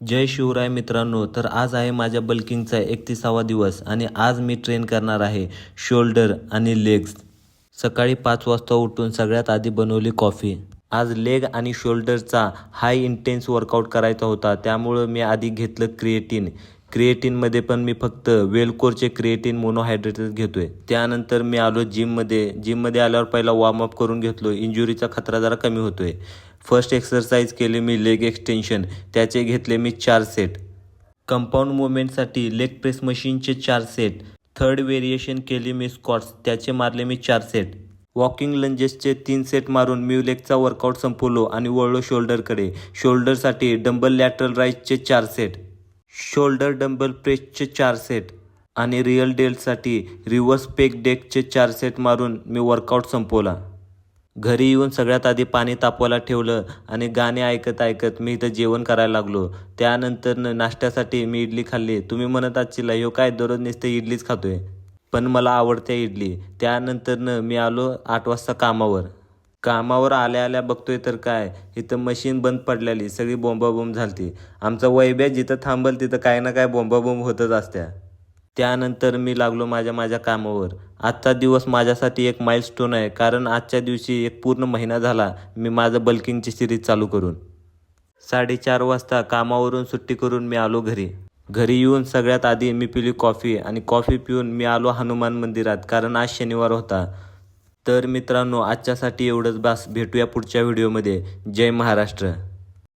जय शिवराय मित्रांनो. तर आज आहे माझ्या बल्किंगचा 31वा दिवस आणि आज मी ट्रेन करणार आहे शोल्डर आणि लेग्स. सकाळी 5 वाजता उठून सगळ्यात आधी बनवली कॉफी. आज लेग आणि शोल्डरचा हाय इंटेन्स वर्कआउट करायचा होता, त्यामुळं मी आधी घेतलं क्रिएटिन. क्रिएटिनमध्ये पण मी फक्त वेलकोरचे क्रिएटिन मोनोहायड्रेटेड घेतोय. त्यानंतर मी आलो जिममध्ये आल्यावर पहिला वॉर्मअप करून घेतलो. इंजुरीचा खतरा जरा कमी होतोय. फर्स्ट एक्सरसाइज केली मी लेग एक्सटेन्शन, त्याचे घेतले मी 4 सेट. कंपाऊंड मुवमेंटसाठी लेग प्रेस मशीनचे 4 सेट. थर्ड व्हेरिएशन केली मी स्क्वॉट्स, त्याचे मारले मी 4 सेट. वॉकिंग लंजेसचे 3 सेट मारून मी लेगचा वर्कआउट संपवलो आणि वळलो शोल्डरकडे. शोल्डरसाठी डंबल लॅटरल राईजचे 4 सेट, शोल्डर डंबल प्रेसचे 4 सेट आणि रिअल डेल्टसाठी रिव्हर्स पेग डेकचे 4 सेट मारून मी वर्कआउट संपवला. घरी येऊन सगळ्यात आधी पाणी तापवायला ठेवलं आणि गाणे ऐकत ऐकत मी इथं जेवण करायला लागलो. त्यानंतर नाश्त्यासाठी मी इडली खाल्ली. तुम्ही म्हणत असतील ह्यो काय दररोज नुसते इडलीच खातोय, पण मला आवडते इडली. त्यानंतर मी आलो 8 वाजता कामावर आल्या आल्या बघतोय तर काय, इथं मशीन बंद पडलेली, सगळी बोंबाबोंब झालती. आमचा वैभ्या जिथं थांबल तिथं काय ना काय बोंबाबोंब होतच असत्या. त्यानंतर मी लागलो माझ्या कामावर. आजचा दिवस माझ्यासाठी एक माइलस्टोन आहे, कारण आजच्या दिवशी एक पूर्ण महिना झाला मी माझं बल्किंगची सिरीज चालू करून. 4:30 वाजता कामावरून सुट्टी करून मी आलो घरी येऊन सगळ्यात आधी मी पिली कॉफी आणि कॉफी पिऊन मी आलो हनुमान मंदिरात, कारण आज शनिवार होता. तर मित्रांनो, आजच्यासाठी एवढंच बास. भेटूया पुढच्या व्हिडिओमध्ये. जय महाराष्ट्र.